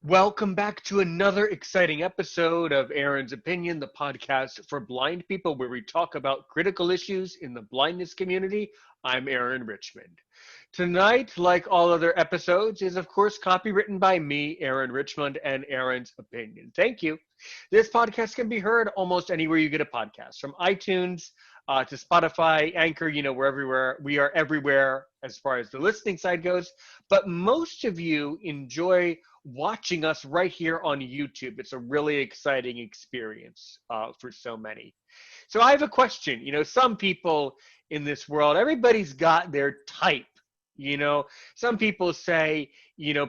Welcome back to another exciting episode of Aaron's Opinion, the podcast for blind people where we talk about critical issues in the blindness community. I'm Aaron Richmond. Tonight, like all other episodes, is of course copywritten by me, Aaron Richmond, and Aaron's Opinion. Thank you. This podcast can be heard almost anywhere you get a podcast, from iTunes to Spotify, Anchor, we're everywhere. We are everywhere as far as the listening side goes. But most of you enjoy watching us right here on YouTube. It's a really exciting experience for so many. So I have a question. Some people in this world, everybody's got their type. Some people say,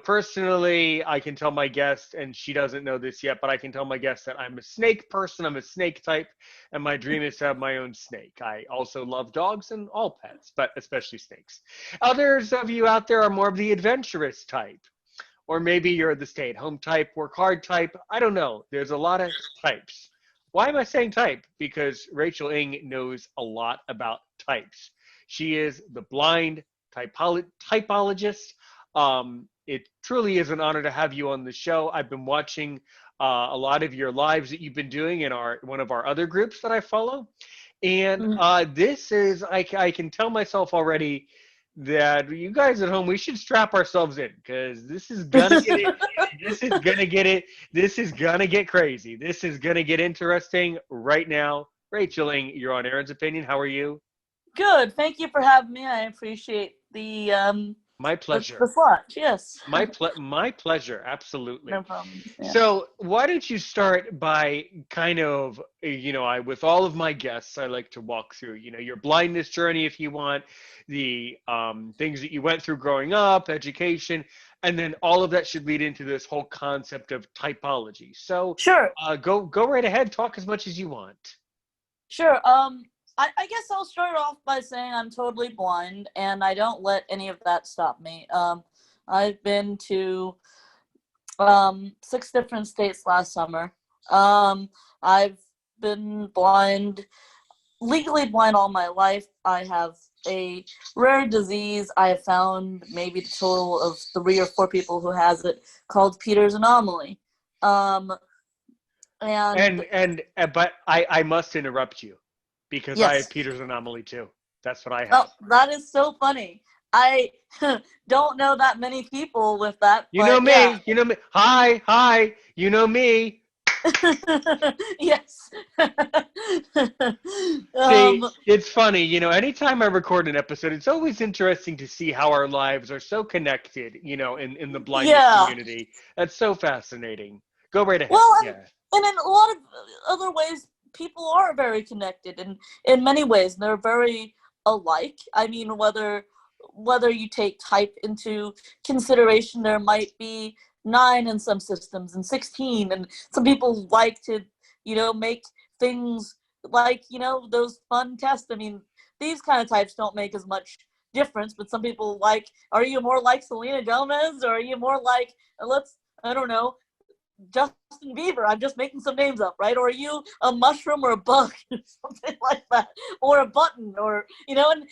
personally, I can tell my guest, and she doesn't know this yet, but I can tell my guest that I'm a snake person. I'm a snake type, and my dream is to have my own snake. I also love dogs and all pets, but especially snakes. Others of you out there are more of the adventurous type. Or maybe you're the stay-at-home type, work hard type. I don't know. There's a lot of types. Why am I saying type? Because Rachel Ng knows a lot about types. She is the blind typologist. It truly is an honor to have you on the show. I've been watching a lot of your lives that you've been doing in one of our other groups that I follow. And this is, I can tell myself already, that you guys at home, we should strap ourselves in because this is gonna get it. This is gonna get it. This is gonna get crazy. This is gonna get interesting right now. Rachel Ng, you're on Aaron's Opinion. How are you? Good. Thank you for having me. I appreciate the My pleasure. The slot. Yes. My pleasure. Absolutely. No problem. Yeah. So why don't you start by kind of, with all of my guests, I like to walk through, your blindness journey, if you want, the things that you went through growing up, education, and then all of that should lead into this whole concept of typology. So Sure. Go right ahead. Talk as much as you want. Sure. I guess I'll start off by saying I'm totally blind, and I don't let any of that stop me. I've been to 6 different states last summer. I've been legally blind all my life. I have a rare disease. I have found maybe the total of 3 or 4 people who has it, called Peters anomaly. But I must interrupt you because yes. I have Peters anomaly too. That's what I have. Oh, that is so funny. I don't know that many people with that. You know me. Yeah. You know me. Hi. You know me. Yes. See, it's funny, anytime I record an episode, it's always interesting to see how our lives are so connected, in the blindness community. That's so fascinating. Go right ahead. Well, yeah. And in a lot of other ways, people are very connected, and in many ways, they're very alike. I mean, whether you take type into consideration, there might be 9 in some systems and 16, and some people like to make things like those fun tests. I mean, these kind of types don't make as much difference, but some people are you more like Selena Gomez, or are you more like I don't know, Justin Bieber? I'm just making some names up, right? Or are you a mushroom or a bug or something like that, or a button, or and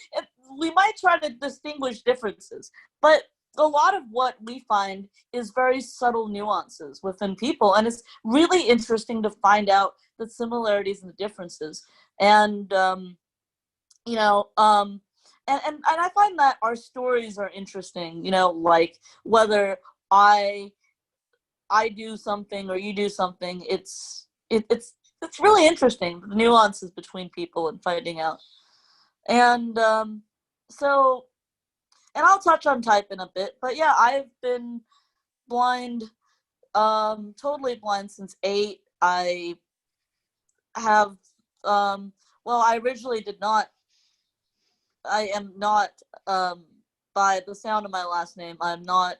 we might try to distinguish differences, but a lot of what we find is very subtle nuances within people, and it's really interesting to find out the similarities and the differences. And and I find that our stories are interesting, like whether I do something or you do something, it's really interesting, the nuances between people and finding out. And and I'll touch on type in a bit, but yeah, I've been blind, totally blind since 8. I have, I originally I am not, by the sound of my last name, I'm not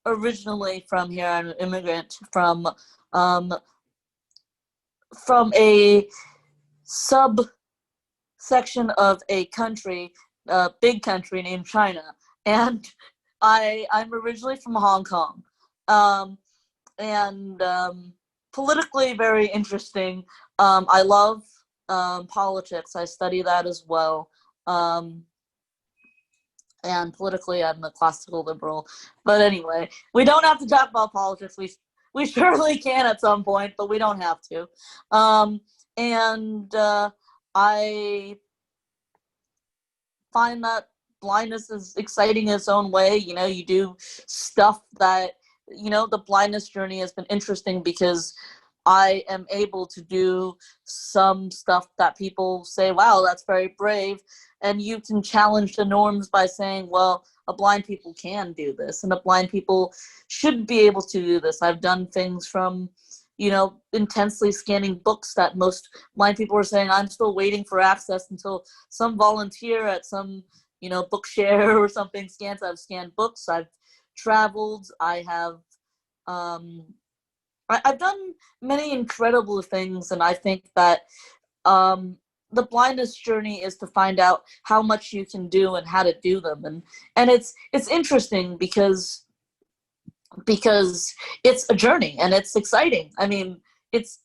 originally from here. I'm an immigrant from a subsection of a country, big country named China. And I'm originally from Hong Kong, and politically very interesting. I love politics. I study that as well. And politically, I'm a classical liberal. But anyway, we don't have to talk about politics. We surely can at some point, but we don't have to. And I find that blindness is exciting in its own way. You know, you do stuff that, you know, the blindness journey has been interesting because I am able to do some stuff that people say, wow, that's very brave. And you can challenge the norms by saying, well, a blind people can do this, and a blind people should be able to do this. I've done things from, you know, intensely scanning books that most blind people are saying, I'm still waiting for access until some volunteer at some, you know, Bookshare or something scans. I've scanned books. I've traveled. I've done many incredible things, and I think that the blindness journey is to find out how much you can do and how to do them, and it's interesting because it's a journey and it's exciting. I mean, it's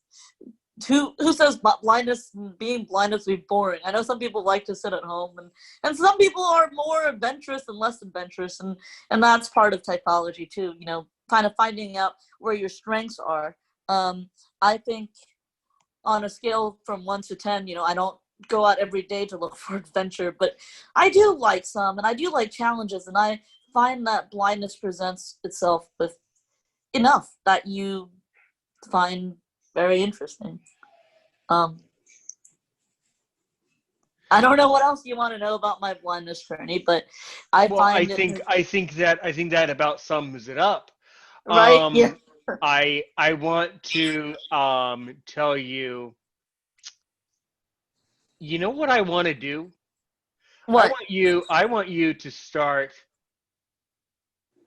who says blindness, being blind is be boring? I know some people like to sit at home, and some people are more adventurous and less adventurous, and that's part of typology too. You know, kind of finding out where your strengths are. I think on a scale from 1 to 10, you know, I don't go out every day to look for adventure, but I do like some, and I do like challenges, and I find that blindness presents itself with enough that you find very interesting. I don't know what else you want to know about my blindness journey, but I find I think that about sums it up. Right? Yeah. I want to tell you, you know what I want to do? What? I want you to start.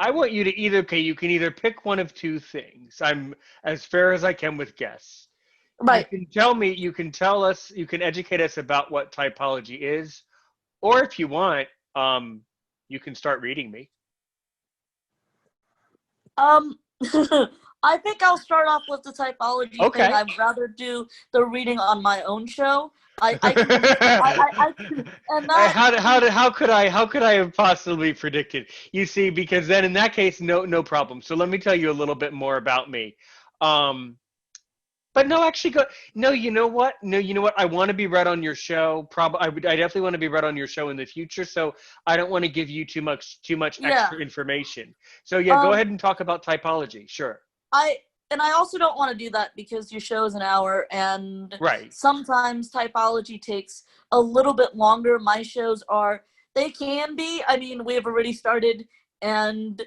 I want you to you can either pick one of two things. I'm as fair as I can with guests. You Right. can tell me, you can tell us, you can educate us about what typology is, or if you want, you can start reading me. I think I'll start off with the typology thing. Okay. I'd rather do the reading on my own show. I and that. How could I have possibly predicted? You see, because then in that case, no problem. So let me tell you a little bit more about me. But no, actually, go. No, you know what? No, you know what? I want to be read on your show. I definitely want to be read on your show in the future. So I don't want to give you too much Yeah. extra information. So yeah, go ahead and talk about typology. Sure. I also don't want to do that because your show is an hour, and Right. sometimes typology takes a little bit longer. My shows they can be. I mean, we have already started, and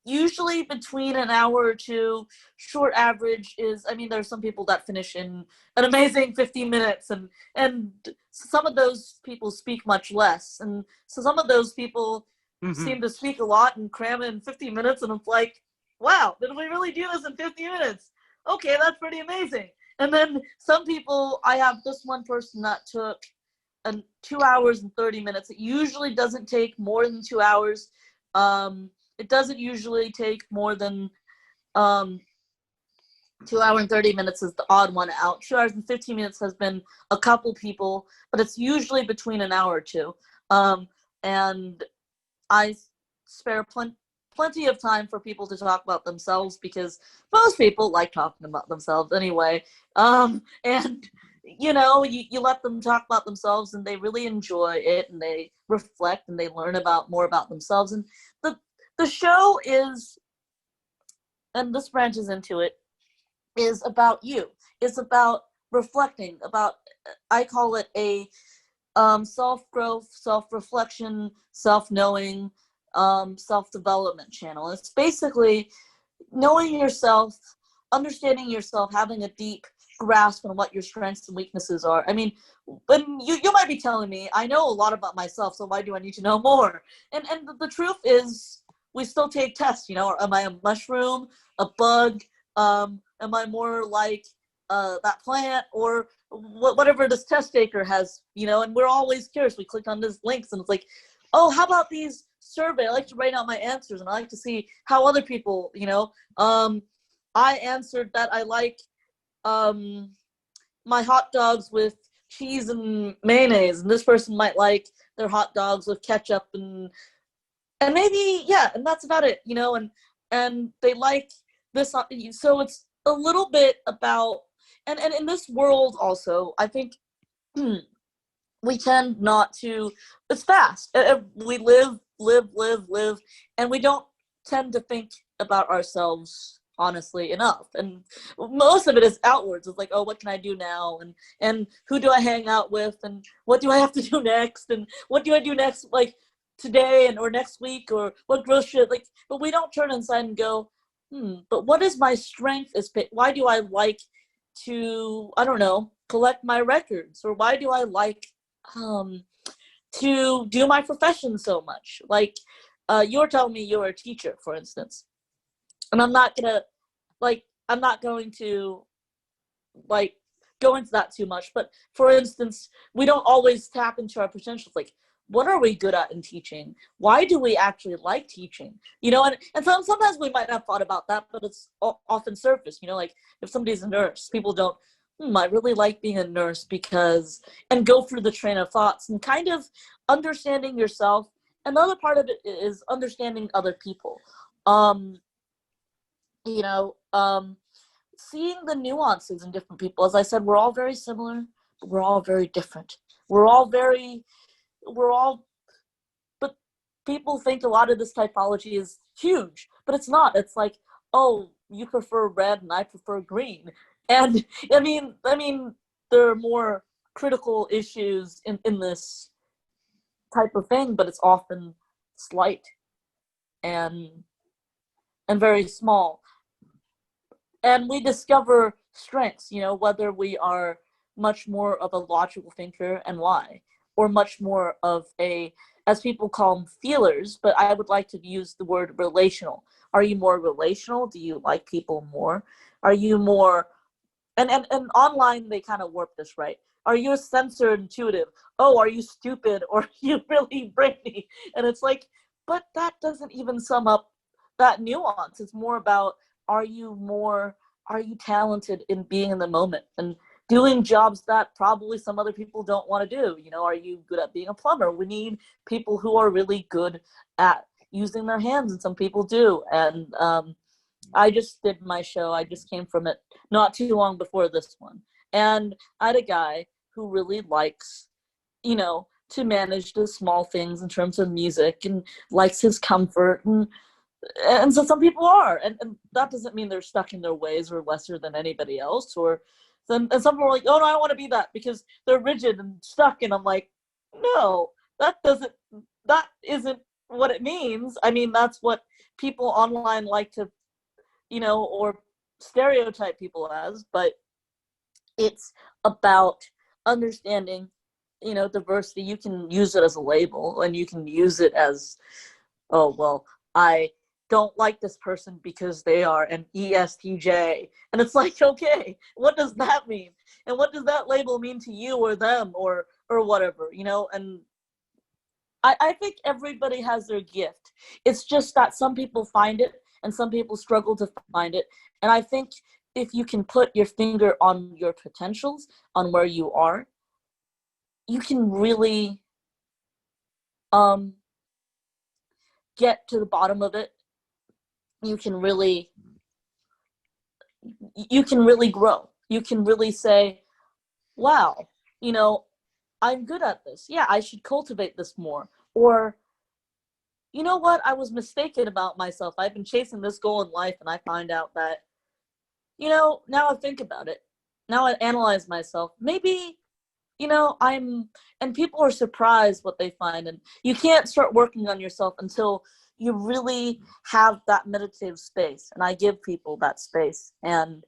usually between an hour or two. Short average is, I mean, there's some people that finish in an amazing 15 minutes, and some of those people speak much less, and so some of those people seem to speak a lot and cram in 50 minutes, and it's like, wow, did we really do this in 50 minutes? Okay, that's pretty amazing. And then some people, I have this one person that took 2 hours and 30 minutes. It usually doesn't take more than 2 hours. It doesn't usually take more than 2 hours and 30 minutes is the odd one out. 2 hours and 15 minutes has been a couple people, but it's usually between an hour or two. And I spare plenty of time for people to talk about themselves because most people like talking about themselves anyway. And you know, you let them talk about themselves and they really enjoy it, and they reflect and they learn more about themselves. And the show is, and this branches into it, is about you. It's about reflecting, about, I call it a self-growth, self-reflection, self-knowing, self-development channel. It's basically knowing yourself, understanding yourself, having a deep grasp on what your strengths and weaknesses are. I mean, when you might be telling me, I know a lot about myself, so why do I need to know more? And the truth is, we still take tests, you know. Am I a mushroom, a bug? Am I more like that plant, or whatever this test taker has, you know? And we're always curious. We click on these links and it's like, oh, how about these survey? I like to write out my answers, and I like to see how other people, you know. I answered that I like my hot dogs with cheese and mayonnaise, and this person might like their hot dogs with ketchup and and maybe, yeah, and that's about it, and they like this, so it's a little bit about, and in this world also, I think we tend not to, it's fast. We live, and we don't tend to think about ourselves honestly enough. And most of it is outwards. It's like, oh, what can I do now? And who do I hang out with? And what do I have to do next? And what do I do next, like today or next week, or what growth should, like, but we don't turn inside and go, but what is my strength? Why do I like to, I don't know, collect my records? Or why do I like um, to do my profession so much? Like, you're telling me you're a teacher, for instance, and I'm not going to like go into that too much. But for instance, we don't always tap into our potentials. Like, what are we good at in teaching? Why do we actually like teaching? And sometimes we might have thought about that, but it's often surface. Like if somebody's a nurse, people don't, I really like being a nurse because, and go through the train of thoughts and kind of understanding yourself. Another part of it is understanding other people. Um, you know, um, Seeing the nuances in different people. As I said, we're all very similar, but we're all very different. We're all very, we're all, but people think a lot of this typology is huge, but it's not. It's like, oh, you prefer red and I prefer green. And I mean, there are more critical issues in this type of thing, but it's often slight and very small. And we discover strengths, whether we are much more of a logical thinker and why, or much more of a, as people call them, feelers, but I would like to use the word relational. Are you more relational? Do you like people more? Are you more, and online they kind of warp this, right? Are you a sensor intuitive? Oh, are you stupid, or are you really brainy? And it's like, but that doesn't even sum up that nuance. It's more about, are you more, are you talented in being in the moment and doing jobs that probably some other people don't want to do? Are you good at being a plumber? We need people who are really good at using their hands, and some people do. And I just did my show. I just came from it not too long before this one. And I had a guy who really likes, to manage the small things in terms of music, and likes his comfort. And so some people are, and that doesn't mean they're stuck in their ways or lesser than anybody else. Or then, and some people are like, oh no, I don't want to be that because they're rigid and stuck. And I'm like, no, that isn't what it means. I mean, that's what people online like to, or stereotype people as, but it's about understanding, diversity. You can use it as a label, and you can use it as, oh, well, I don't like this person because they are an ESTJ. And it's like, okay, what does that mean? And what does that label mean to you or them, or whatever, And I think everybody has their gift. It's just that some people find it and some people struggle to find it. And I think if you can put your finger on your potentials, on where you are, you can really get to the bottom of it. You can really grow. You can really say, wow, I'm good at this. Yeah, I should cultivate this more. Or, you know what? I was mistaken about myself. I've been chasing this goal in life, and I find out that, now I think about it. Now I analyze myself. Maybe, and people are surprised what they find. And you can't start working on yourself until you really have that meditative space. And I give people that space. And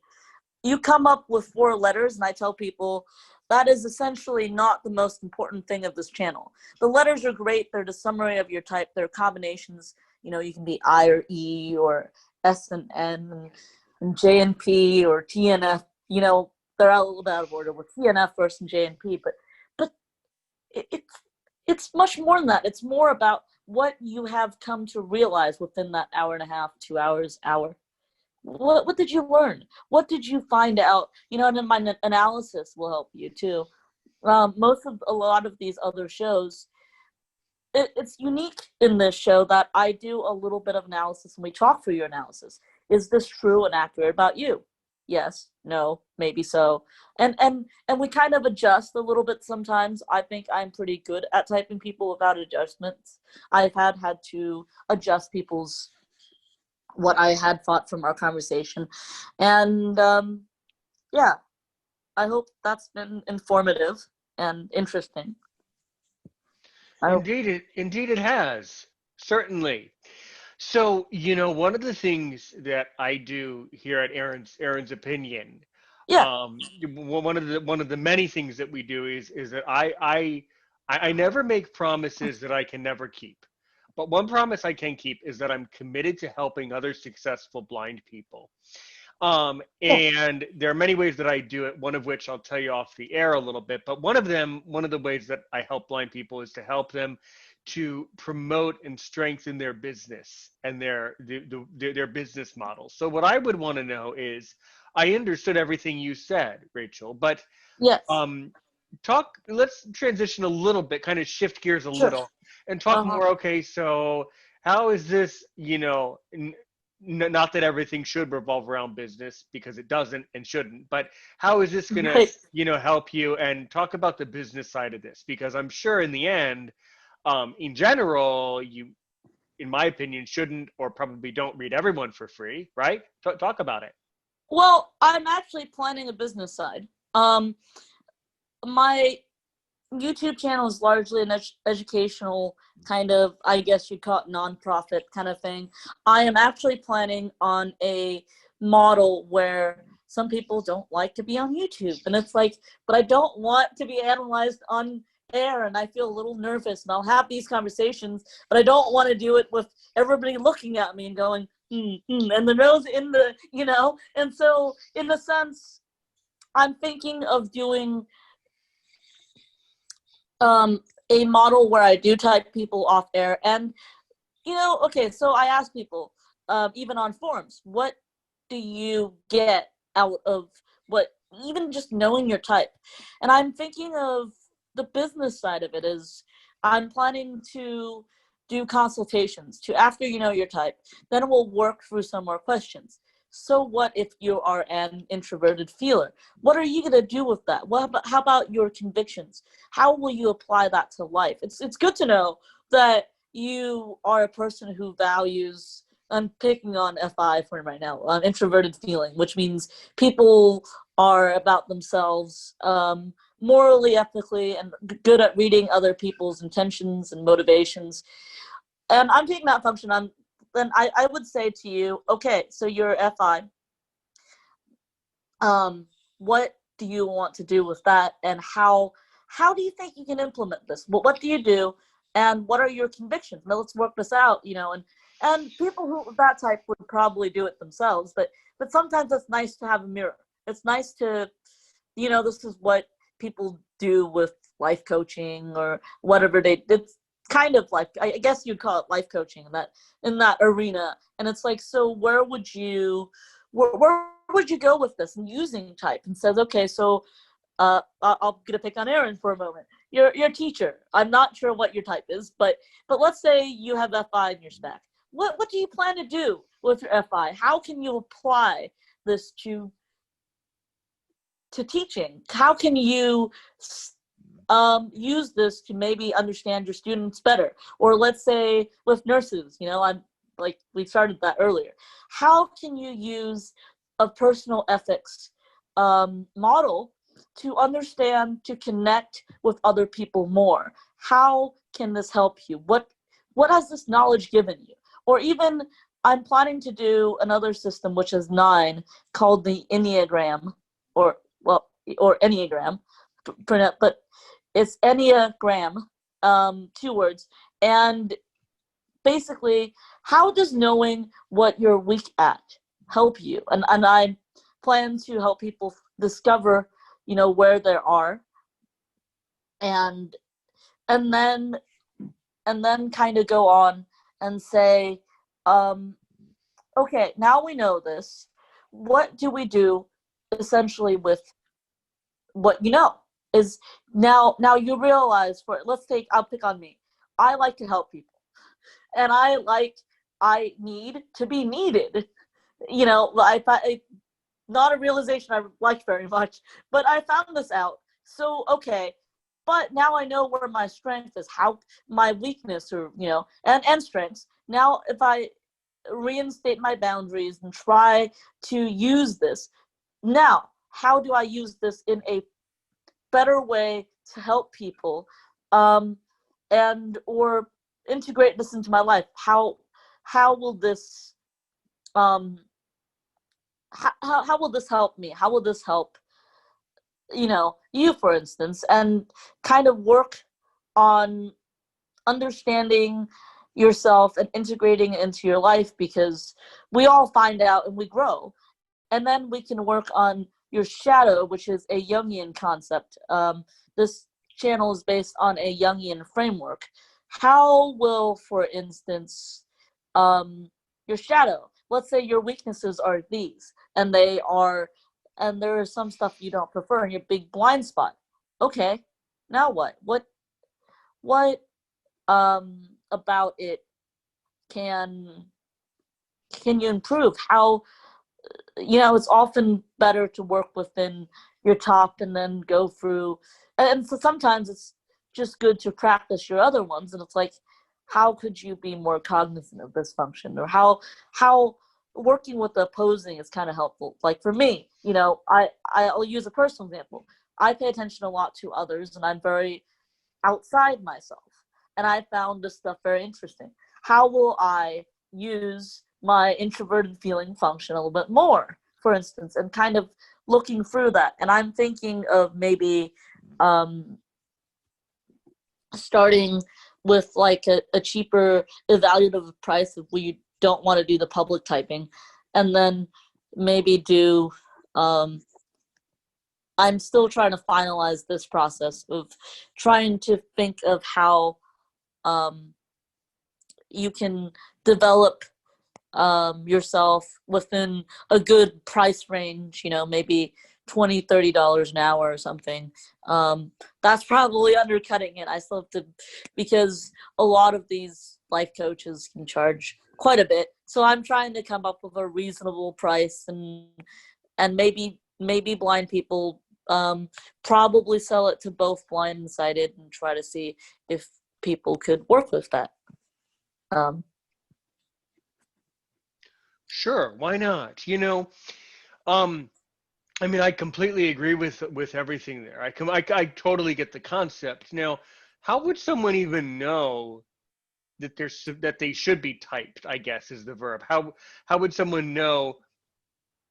you come up with 4 letters, and I tell people that is essentially not the most important thing of this channel. The letters are great. They're the summary of your type. They're combinations. You can be I or E, or S and N, and J and P, or T and F. They're a little bit out of order with T and F first and J and P. But it's much more than that. It's more about what you have come to realize within that hour and a half, 2 hours, hour. What did you learn? What did you find out? And then my analysis will help you too. A lot of these other shows, it's unique in this show that I do a little bit of analysis and we talk through your analysis. Is this true and accurate about you? Yes, no, maybe so. And we kind of adjust a little bit sometimes. I think I'm pretty good at typing people without adjustments. I've had to adjust people's what I had thought from our conversation. And yeah, I hope that's been informative and interesting. Indeed it has. Certainly. So, one of the things that I do here at Aaron's Opinion, Yeah, one of the many things that we do is that I never make promises that I can never keep. But one promise I can keep is that I'm committed to helping other successful blind people. And there are many ways that I do it, one of which I'll tell you off the air a little bit. But one of the ways that I help blind people is to help them to promote and strengthen their business and their business model. So what I would want to know is, I understood everything you said, Rachel, but yes, let's transition a little bit, kind of shift gears a sure. little and talk Uh-huh. more. Okay, so how is this, not that everything should revolve around business, because it doesn't and shouldn't, but how is this going to, Right. help you? And talk about the business side of this, because I'm sure in the end, in general, you, in my opinion, shouldn't or probably don't read everyone for free, right? Talk about it. Well, I'm actually planning a business side. My YouTube channel is largely an educational kind of, I guess you'd call it nonprofit kind of thing. I am actually planning on a model where some people don't like to be on YouTube. And it's like, but I don't want to be analyzed on air, and I feel a little nervous, and I'll have these conversations, but I don't want to do it with everybody looking at me and going, and the nose in the, and so in a sense, I'm thinking of doing a model where I do type people off air. And, okay, so I ask people, even on forums, what do you get out of even just knowing your type? And I'm thinking of the business side of it is I'm planning to do consultations to, after you know your type, then we'll work through some more questions. So what if you are an introverted feeler? What are you going to do with that? How about your convictions? How will you apply that to life? It's good to know that you are a person who values, I'm picking on FI for right now, introverted feeling, which means people are about themselves, morally, ethically, and good at reading other people's intentions and motivations. And I'm taking that function on. Then I would say to you, okay, so you're FI. What do you want to do with that, and how do you think you can implement this? What do you do, and what are your convictions? Now let's work this out, and people who that type would probably do it themselves, but sometimes it's nice to have a mirror. It's nice to, this is what people do with life coaching or whatever it's kind of like, I guess you'd call it life coaching in that arena. And it's like, so where would you go with this? And using type, and says, okay, so I'll get a pick on Aaron for a moment. You're a teacher. I'm not sure what your type is, but let's say you have FI in your spec. What do you plan to do with your FI? How can you apply this to teaching? How can you use this to maybe understand your students better? Or let's say with nurses, I'm like, we started that earlier. How can you use a personal ethics model to understand, to connect with other people more? How can this help you? What has this knowledge given you? Or even, I'm planning to do another system, which is 9, called the Enneagram, or Enneagram, but it's Enneagram, 2 words. And basically, how does knowing what you're weak at help you? And I plan to help people discover, where they are, and then kind of go on and say, okay, now we know this. What do we do essentially with what you know? Is now you realize, I'll pick on me. I like to help people, and I need to be needed. Not a realization I like very much, but I found this out. So, okay, but now I know where my strength is, how my weakness, or, and strengths. Now, if I reinstate my boundaries and try to use this, now, how do I use this in a better way to help people, and or integrate this into my life? How will this um how will this help me? How will this help, you, for instance, and kind of work on understanding yourself and integrating it into your life, because we all find out and we grow. And then we can work on your shadow, which is a Jungian concept. This channel is based on a Jungian framework. How will, for instance, your shadow, let's say your weaknesses are these, and there is some stuff you don't prefer in your big blind spot. Okay, now what? What about it can you improve? How, it's often better to work within your top and then go through, and so sometimes it's just good to practice your other ones, and it's like, how could you be more cognizant of this function, or how working with the opposing is kind of helpful. Like for me, I'll use a personal example. I pay attention a lot to others, and I'm very outside myself, and I found this stuff very interesting. How will I use my introverted feeling function a little bit more, for instance, and kind of looking through that? And I'm thinking of maybe starting with like a cheaper evaluative price if we don't want to do the public typing, and then maybe do I'm still trying to finalize this process of trying to think of how you can develop yourself within a good price range, maybe $20-$30 an hour or something. That's probably undercutting it. I still have to, because a lot of these life coaches can charge quite a bit. So I'm trying to come up with a reasonable price, and maybe blind people probably sell it to both blind and sighted, and try to see if people could work with that. Sure, why not? I completely agree with everything there. I totally get the concept. Now, how would someone even know that they should be typed, I guess, is the verb. How would someone know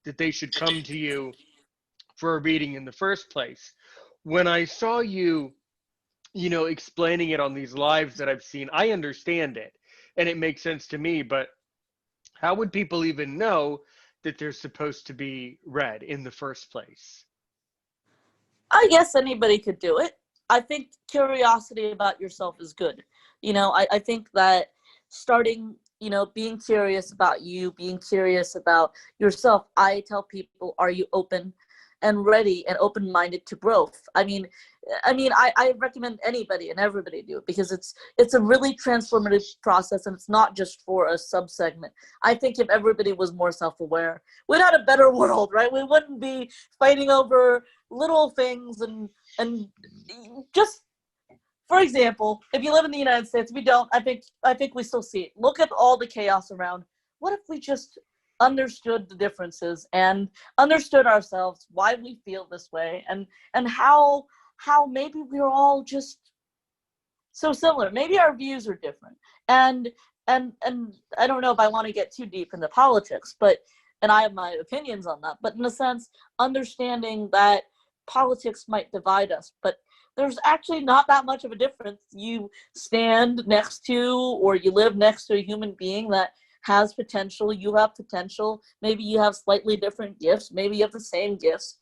that they should come to you for a reading in the first place? When I saw you, explaining it on these lives that I've seen, I understand it and it makes sense to me, but how would people even know that they're supposed to be read in the first place? I guess anybody could do it. I think curiosity about yourself is good. I think that starting, being curious about you, being curious about yourself. I tell people, are you open and ready and open-minded to growth? I recommend anybody and everybody do it, because it's a really transformative process, and it's not just for a subsegment. I think if everybody was more self-aware, we'd have a better world, right? We wouldn't be fighting over little things, and just, for example, if you live in the United States, we don't. I think we still see it. Look at all the chaos around. What if we just understood the differences and understood ourselves, why we feel this way, and how maybe we're all just so similar. Maybe our views are different. And I don't know if I want to get too deep into politics, and I have my opinions on that, but in a sense, understanding that politics might divide us, but there's actually not that much of a difference. You stand next to, or you live next to a human being that has potential. You have potential. Maybe you have slightly different gifts. Maybe you have the same gifts.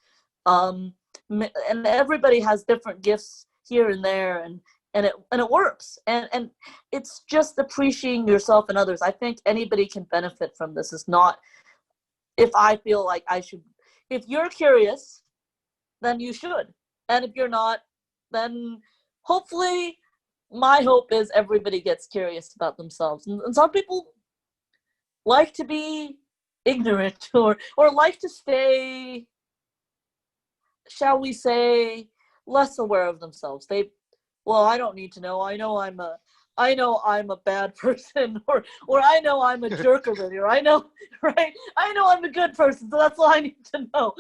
And everybody has different gifts here and there, and it works. And it's just appreciating yourself and others. I think anybody can benefit from this. It's not, if I feel like I should. If you're curious, then you should. And if you're not, then hopefully my hope is everybody gets curious about themselves. And some people like to be ignorant or like to stay, shall we say, less aware of themselves. Well, I don't need to know. I know I'm a bad person, or I know I'm a jerk already, or I know, right? I know I'm a good person, so that's all I need to know.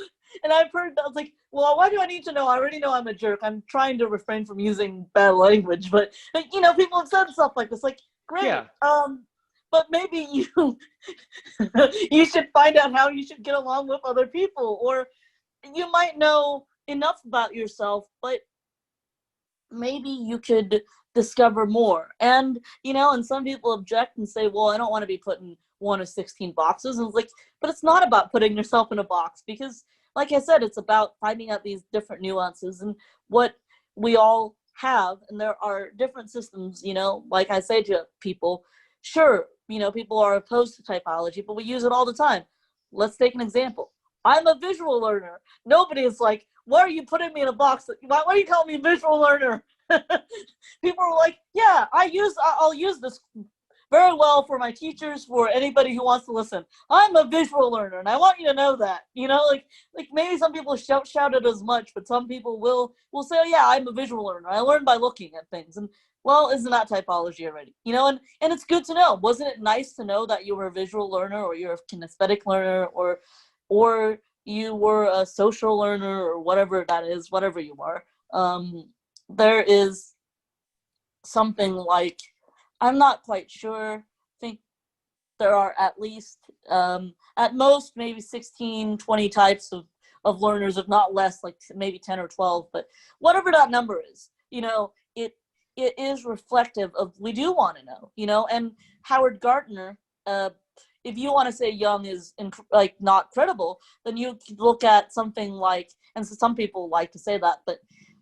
And I've heard that. I was like, well, why do I need to know? I already know I'm a jerk. I'm trying to refrain from using bad language, but people have said stuff like this. Like, great, Yeah. but maybe you you should find out how you should get along with other people, or you might know enough about yourself, but maybe you could discover more. And some people object and say, well, I don't want to be put in one of 16 boxes. And it's like, but it's not about putting yourself in a box, because like I said, it's about finding out these different nuances and what we all have. And there are different systems, like I say to people, sure, people are opposed to typology, but we use it all the time. Let's take an example. I'm a visual learner. Nobody is like, why are you putting me in a box? Why are you calling me visual learner? People are like, yeah, I'll use this very well for my teachers, for anybody who wants to listen. I'm a visual learner, and I want you to know that. Like maybe some people shout it as much, but some people will say, oh, yeah, I'm a visual learner. I learn by looking at things. And well, isn't that typology already? And it's good to know. Wasn't it nice to know that you were a visual learner, or you're a kinesthetic learner, or you were a social learner, or whatever that is, whatever you are. There is something like, I'm not quite sure, I think there are at least, at most, maybe 16, 20 types of learners, if not less, like maybe 10 or 12, but whatever that number is, it is reflective of, we do want to know, and Howard Gardner, if you want to say Jung is not credible, then you look at something like, and so some people like to say that, but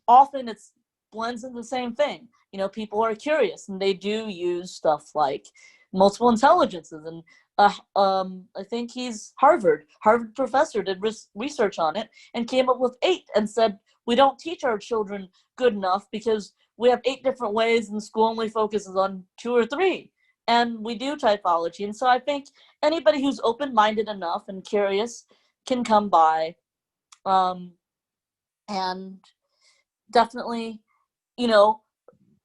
often it's blends into the same thing. People are curious, and they do use stuff like multiple intelligences. And I think he's Harvard professor, did research on it and came up with 8 and said, we don't teach our children good enough because we have 8 different ways and school only focuses on 2 or 3. And we do typology. And so I think anybody who's open-minded enough and curious can come by, and definitely,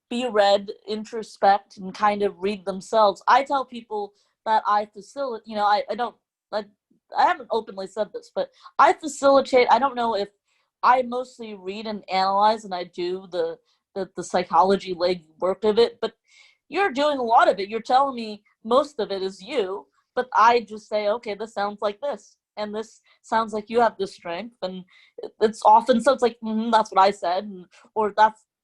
be read, introspect, and kind of read themselves. I tell people that I facilitate, I haven't openly said this, but I facilitate. I don't know if I mostly read and analyze, and I do the psychology leg work of it, but you're doing a lot of it. You're telling me most of it is you, but I just say, okay, this sounds like this, and this sounds like you have this strength, and it's often so it's like, that's what I said, or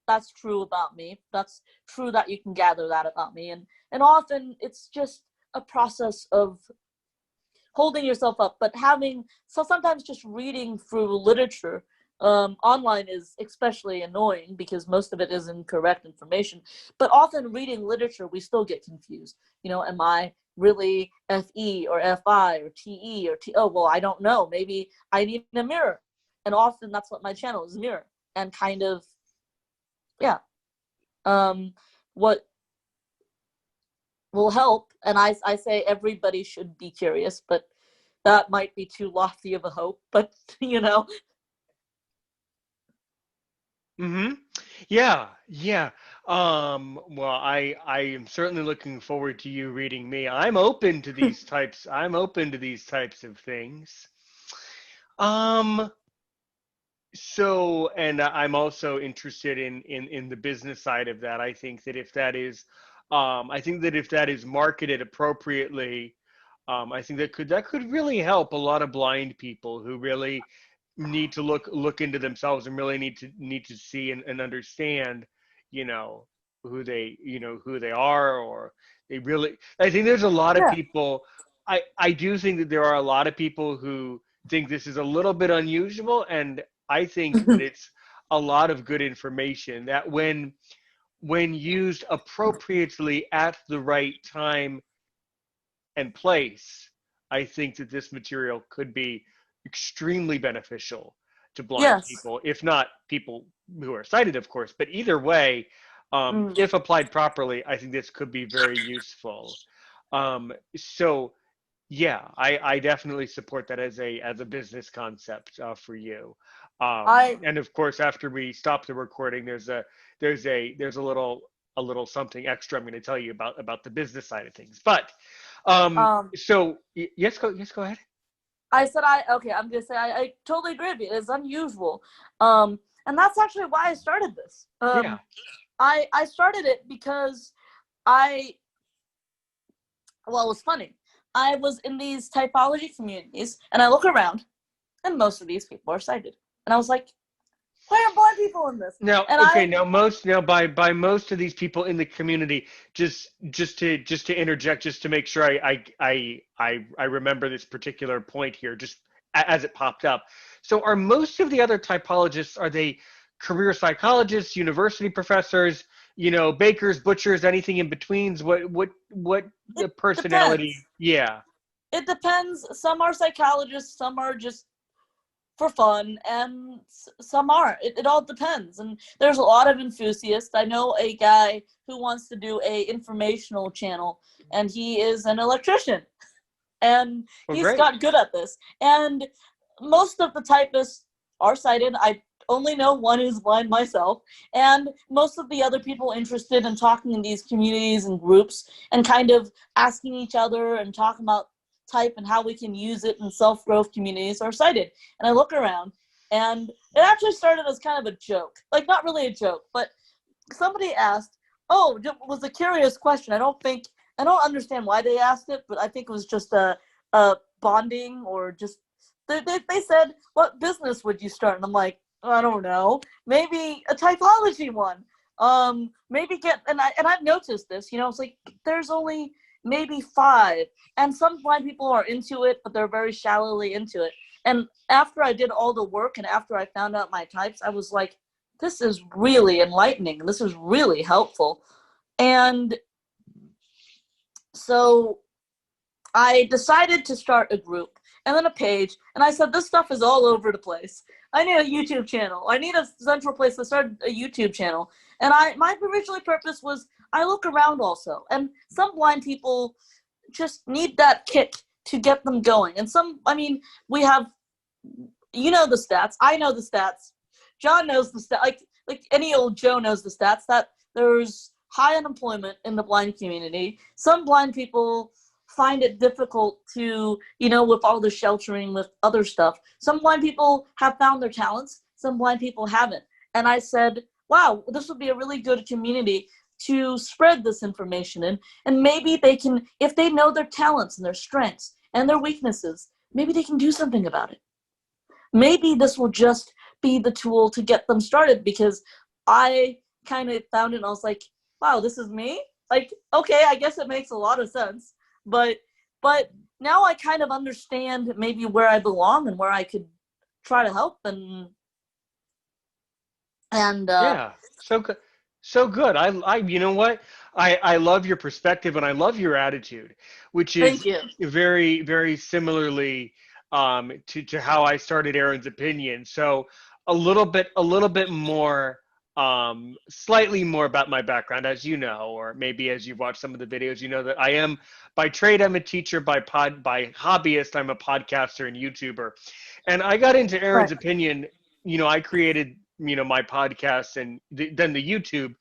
that's true about me. That's true that you can gather that about me, and often it's just a process of holding yourself up, but sometimes just reading through literature. Online is especially annoying because most of it is incorrect information, but often reading literature, we still get confused. Am I really FE or FI or TE or T? Oh, well, I don't know. Maybe I need a mirror. And often that's what my channel is, a mirror. And kind of, yeah. What will help, and I say everybody should be curious, but that might be too lofty of a hope, but Mm-hmm. Yeah, yeah. Well, I am certainly looking forward to you reading me. I'm open to these types of things. Um, and I'm also interested in the business side of that. I think that if that is marketed appropriately, I think that could really help a lot of blind people who really need to look into themselves and really need to see and understand, you know, who they are, or they really. I think there's a lot of yeah. people. I do think that there are a lot of people who think this is a little bit unusual, and I think that it's a lot of good information that when used appropriately at the right time and place, I think that this material could be extremely beneficial to blind Yes. people, if not people who are sighted, of course. But either way, Mm. If applied properly, I think this could be very useful. So yeah, I definitely support that as a business concept for you. I And of course, after we stop the recording, there's a little something extra I'm going to tell you about the business side of things. But um so yes, go ahead. I said I'm gonna say I totally agree with you. It's unusual. And that's actually why I started this. Yeah. I started it because I well, it was funny. I was in these typology communities and I look around and most of these people are sighted. And I was like, why are blind people in this? Now, And okay, I now by most of these people in the community, just to interject, just to make sure I remember this particular point here, just as it popped up. So, are most of the other typologists, are they career psychologists, university professors, bakers, butchers, anything in betweens? What it the personality? depends. Yeah. It depends. Some are psychologists, some are just for fun, and some aren't. It all depends. And there's a lot of enthusiasts. I know a guy who wants to do a informational channel, and he is an electrician, and Well, he's great. got good at this. And most of the typists are sighted. I only know one who's blind myself, and most of the other people interested in talking in these communities and groups and kind of asking each other and talking about type and how we can use it in self-growth communities are sighted. And I look around, and it actually started as kind of a joke, like not really a joke, but somebody asked, oh, it was a curious question. I don't understand why they asked it, but I think it was just a bonding or just, they said, what business would you start? And I'm like, I don't know, maybe a typology one. Maybe and I've noticed this, it's like there's only maybe 5, and some blind people are into it, but they're very shallowly into it. And after I did all the work and after I found out my types, I was like, this is really enlightening. This is really helpful. And so I decided to start a group and then a page. And I said, this stuff is all over the place. I need a YouTube channel. I need a central place to start a YouTube channel. And my original purpose was I look around also. And some blind people just need that kick to get them going. And we have, the stats. I know the stats. John knows the stats. Like any old Joe knows the stats that there's high unemployment in the blind community. Some blind people find it difficult to, with all the sheltering, with other stuff. Some blind people have found their talents. Some blind people haven't. And I said, wow, this would be a really good community to spread this information in. And maybe they can, if they know their talents and their strengths and their weaknesses, maybe they can do something about it. Maybe this will just be the tool to get them started, because I kind of found it and I was like, wow, this is me? Like, okay, I guess it makes a lot of sense. But now I kind of understand maybe where I belong and where I could try to help and Yeah. So good. So good. You know what? I love your perspective and I love your attitude, which is thank you. very, very similarly to how I started Aaron's Opinion. So a little bit more, slightly more about my background, as you know, or maybe as you've watched some of the videos, you know that I am by trade, I'm a teacher, by hobbyist, I'm a podcaster and YouTuber. And I got into Right. Aaron's Opinion, I created, my podcast and then the YouTube.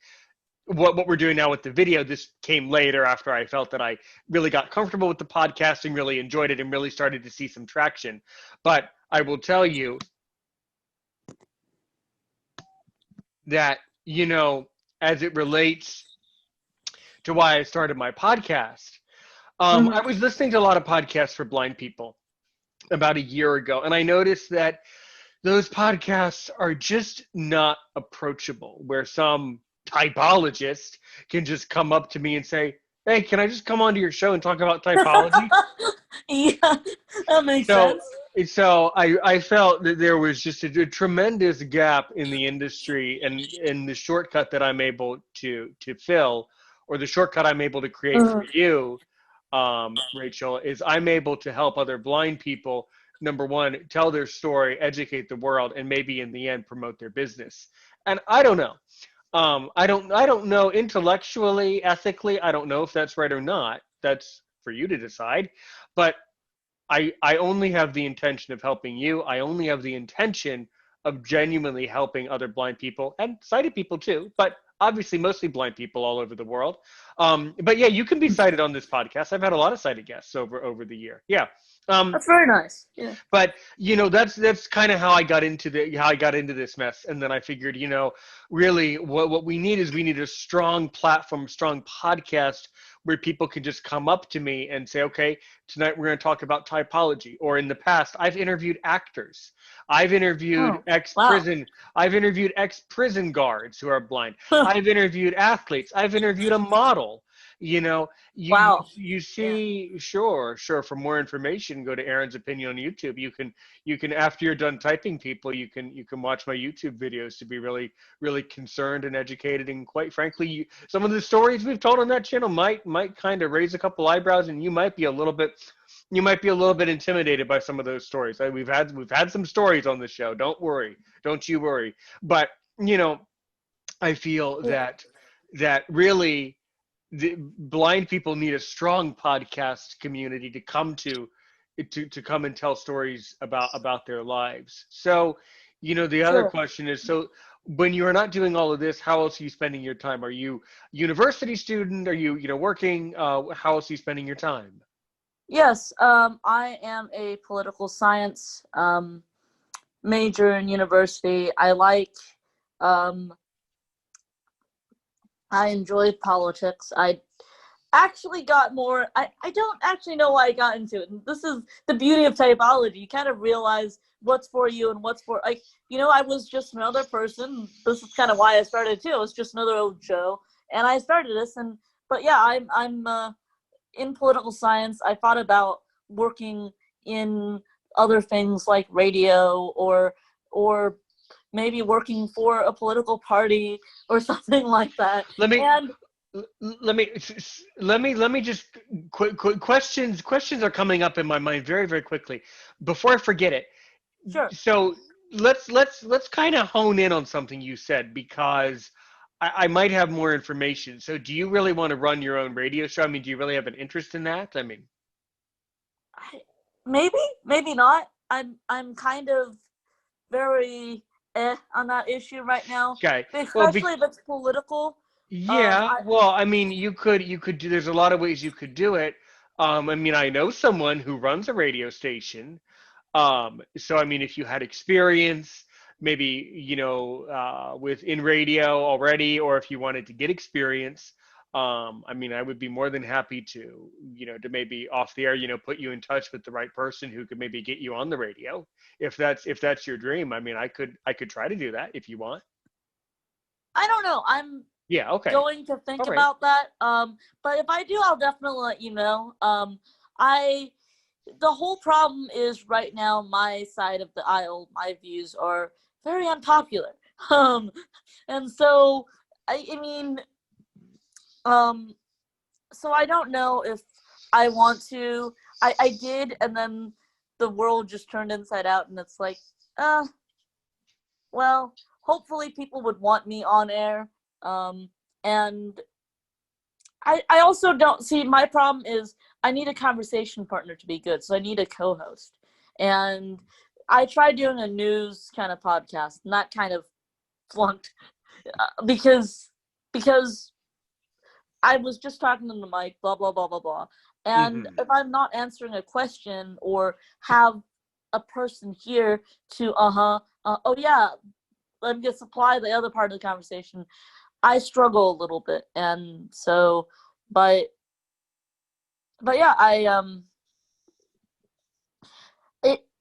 What we're doing now with the video, this came later after I felt that I really got comfortable with the podcasting, really enjoyed it, and really started to see some traction. But I will tell you that, as it relates to why I started my podcast, Mm-hmm. I was listening to a lot of podcasts for blind people about a year ago, and I noticed that those podcasts are just not approachable, where some typologist can just come up to me and say, hey, can I just come onto your show and talk about typology? Yeah, that makes So, sense. I felt that there was just a tremendous gap in the industry, and in the shortcut that I'm able to fill, or the shortcut I'm able to create for Mm-hmm. you, Rachel, is I'm able to help other blind people, number one, tell their story, educate the world, and maybe in the end promote their business. And I don't know. I don't know intellectually, ethically, I don't know if that's right or not. That's for you to decide. But I only have the intention of helping you. I only have the intention of genuinely helping other blind people and sighted people too, but obviously mostly blind people all over the world. But yeah, you can be cited on this podcast. I've had a lot of sighted guests over the year. Yeah. Um, That's very nice. Yeah. but that's kind of how I got into this mess. And then I figured, really what we need is we need a strong platform, strong podcast where people can just come up to me and say, okay, tonight we're going to talk about typology. Or in the past, I've interviewed actors. I've interviewed Oh, wow. I've interviewed ex-prison guards who are blind. I've interviewed athletes. I've interviewed a model. You know, Wow. you Yeah. see, sure. For more information, go to Aaron's Opinion on YouTube. You can after you're done typing people, you can watch my YouTube videos to be really concerned and educated. And quite frankly, some of the stories we've told on that channel might kind of raise a couple eyebrows, and you might be a little bit intimidated by some of those stories. We've had some stories on the show. Don't you worry. But you know, I feel Yeah. that really the blind people need a strong podcast community to come to come and tell stories about their lives. So, the other Sure. question is, so when you are not doing all of this, how else are you spending your time? Are you university student? Are you working? How else are you spending your time? Yes. I am a political science major in university. Um, I enjoy politics. I actually got more. I don't actually know why I got into it. And this is the beauty of typology. You kind of realize what's for you and what's for, like, I was just another person. This is kind of why I started too. It was just another old show. And I started this, but yeah, I'm in political science. I thought about working in other things like radio, or maybe working for a political party or something like that. Let me And let me just quick questions are coming up in my mind very very quickly before I forget it. sure. So let's kind of hone in on something you said, because I might have more information. So do you really want to run your own radio show? I mean, do you really have an interest in that? I mean, I, maybe not. I'm kind of very on that issue right now, okay. Well, especially if it's political. yeah. I Well, I mean, you could do. There's a lot of ways you could do it. I mean, I know someone who runs a radio station. So I mean, if you had experience, maybe with in radio already, or if you wanted to get experience, I mean, I would be more than happy to maybe off the air, put you in touch with the right person who could maybe get you on the radio, if that's your dream. I mean, I could try to do that if you want. I don't know. I'm Yeah. Okay. going to think All right. about that. But if I do, I'll definitely let you know. I The whole problem is right now my side of the aisle, my views are very unpopular. Um, and so I mean, um, so I don't know if I want to. I did, and then the world just turned inside out, and it's like, uh, well, hopefully people would want me on air. And I also don't see, my problem is I need a conversation partner to be good. So I need a co-host. And I tried doing a news kind of podcast, and that kind of flunked because I was just talking to the mic, blah blah blah blah blah. And Hmm. if I'm not answering a question or have a person here to oh yeah, let me get supply the other part of the conversation, I struggle a little bit. And so, but yeah,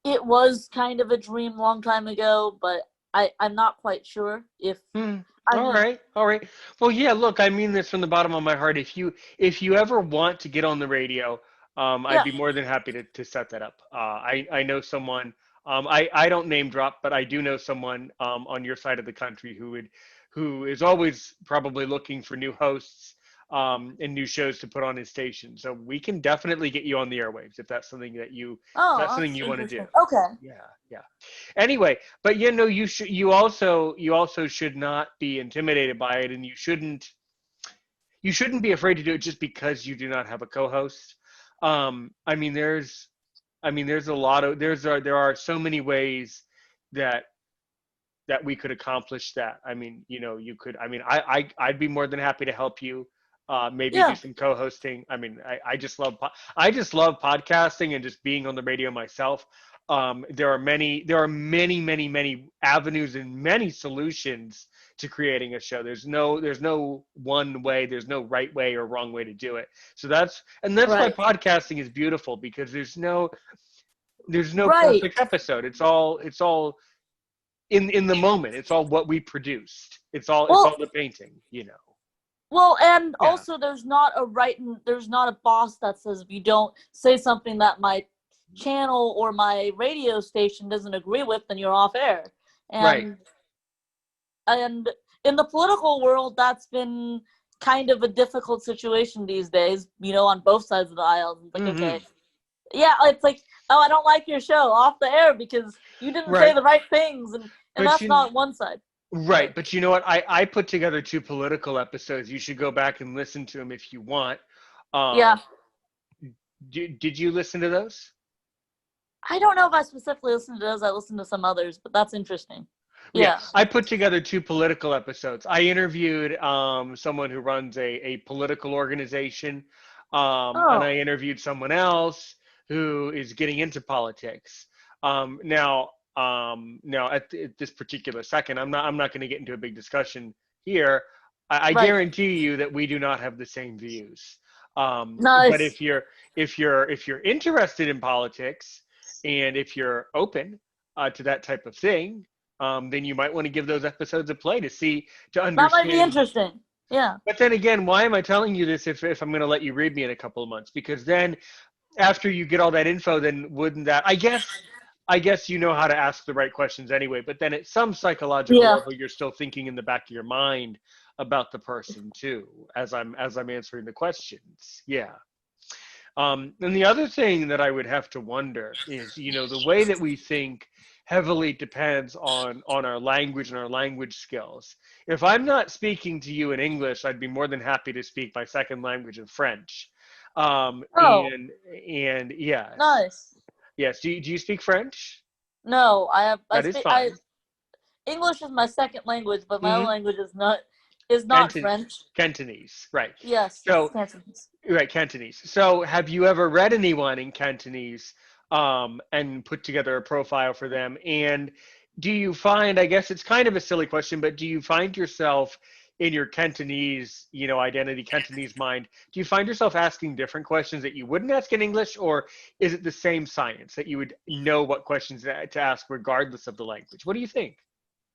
it was kind of a dream long time ago, but I'm not quite sure if, Hmm. I All mean, right. All right. Well, yeah. Look, I mean this from the bottom of my heart. If you ever want to get on the radio, I'd yeah, be more than happy to set that up. I know someone. I don't name drop, but I do know someone on your side of the country who is always probably looking for new hosts. and new shows to put on his station. So we can definitely get you on the airwaves if that's something that if Oh, that's something that's you want to do. interesting. Okay. Yeah, yeah. Anyway, but you also should not be intimidated by it, and you shouldn't be afraid to do it just because you do not have a co-host. I mean, there's a lot of there are so many ways that we could accomplish that. I mean, you could. I mean, I'd be more than happy to help you. Maybe do Yeah. some co-hosting. I mean, I just love podcasting and just being on the radio myself. There are many avenues and many solutions to creating a show. There's no one way. There's no right way or wrong way to do it. So that's why Right. podcasting is beautiful, because there's no Right. perfect episode. It's all in the moment. It's all what we produced. It's all Well, the painting. and Yeah. also there's not a boss that says if you don't say something that my channel or my radio station doesn't agree with, then you're off air. Right. And in the political world, that's been kind of a difficult situation these days, on both sides of the aisle. It's like, Hmm. okay, yeah, it's like, oh, I don't like your show, off the air because you didn't say Right. the right things, and But that's you not one side. right. But you know what? I put together two political episodes. You should go back and listen to them if you want. Yeah, Um, did you listen to those? I don't know if I specifically listened to those. I listened to some others, but that's interesting. Yeah, Yeah. I put together two political episodes. I interviewed someone who runs a political organization, and Oh, I interviewed someone else who is getting into politics. Now at this particular second, I'm not going to get into a big discussion here. I right. guarantee you that we do not have the same views. But Nice. if you're interested in politics, and if you're open to that type of thing, then you might want to give those episodes a play to That might be understand. interesting. Yeah. But then again, why am I telling you this if I'm going to let you read me in a couple of months? Because then after you get all that info, then wouldn't that, I guess you know how to ask the right questions anyway, but then at some psychological Yeah. level, you're still thinking in the back of your mind about the person too, as I'm answering the questions. Yeah. And the other thing that I would have to wonder is, the way that we think heavily depends on our language and our language skills. If I'm not speaking to you in English, I'd be more than happy to speak my second language of French. Oh, And yes, nice. yes. Do you speak French? No, I have. I That is speak. I fine. English is my second language, but my own Hmm. language is not Canton, French. Cantonese, right? Yes, yes, So Cantonese. right, Cantonese. So, have you ever read anyone in Cantonese, and put together a profile for them? And do you find, I guess it's kind of a silly question, but do you find yourself in your Cantonese, identity, Cantonese mind, do you find yourself asking different questions that you wouldn't ask in English, or is it the same science that you would know what questions to ask regardless of the language? What do you think?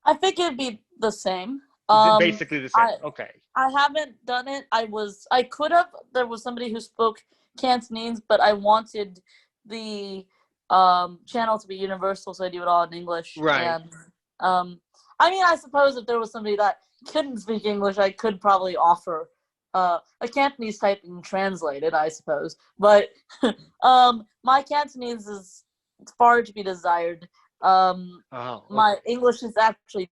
I think it'd be the same. Basically the same. I Okay. I haven't done it. I could have. There was somebody who spoke Cantonese, but I wanted the channel to be universal, so I do it all in English. Right. And um, I mean, I suppose if there was somebody that couldn't speak English, I could probably offer a Cantonese typing translated, I suppose. But my Cantonese is far to be desired. Oh, My okay. English is actually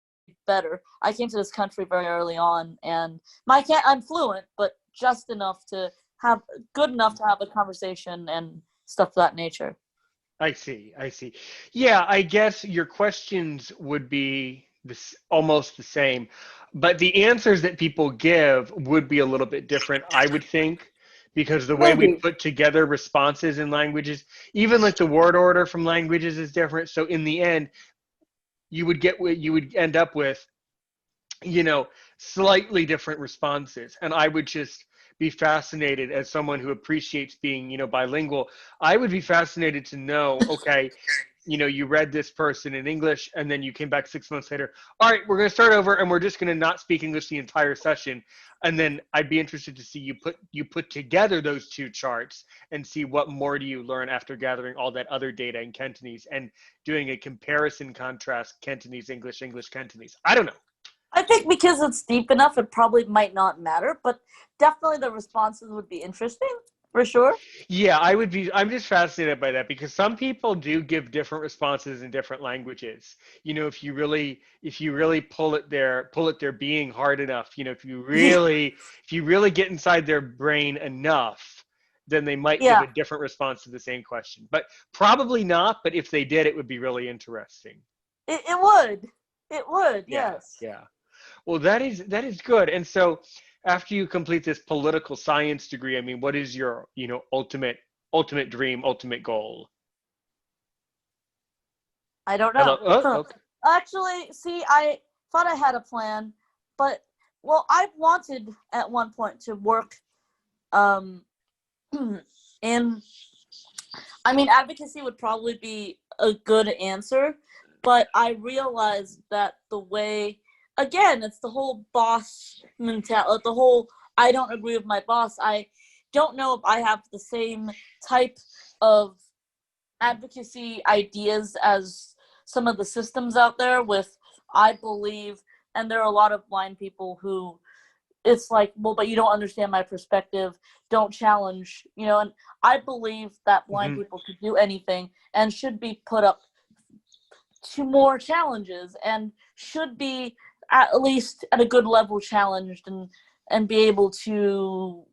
better. I came to this country very early on, and I'm fluent, but just enough to have good enough to have a conversation and stuff of that nature. I see. I see. Yeah, I guess your questions would be almost the same, but the answers that people give would be a little bit different, I would think, because the way we Maybe. put together responses in languages, even like the word order from languages is different. So in the end, you would end up with, you know, slightly different responses. And I would just be fascinated, as someone who appreciates being, bilingual. I would be fascinated to know, okay, you read this person in English and then you came back 6 months later. All right, we're going to start over and we're just going to not speak English the entire session. And then I'd be interested to see you put together those two charts and see what more do you learn after gathering all that other data in Cantonese and doing a comparison contrast Cantonese, English, English, Cantonese. I don't know. I think because it's deep enough, it probably might not matter, but definitely the responses would be interesting for sure. Yeah, I'm just fascinated by that because some people do give different responses in different languages. If you really pull at their being hard enough, Yeah, if you really get inside their brain enough, then they might give yeah, a different response to the same question. But probably not, but if they did, it would be really interesting. it would. It would, Yeah, yes. yeah. Well, that is good. And so, after you complete this political science degree, I mean, what is your, ultimate dream, ultimate goal? I don't Hello. know. Oh, okay. Actually, see, I thought I had a plan, but well, I wanted at one point to work um in I mean, advocacy would probably be a good answer, but I realized that the way, again, it's the whole boss mentality, the whole I don't agree with my boss. I don't know if I have the same type of advocacy ideas as some of the systems out there with, I believe, and there are a lot of blind people who it's like, well, but you don't understand my perspective, don't challenge, and I believe that blind Hmm. people could do anything and should be put up to more challenges and should be at least at a good level challenged and be able to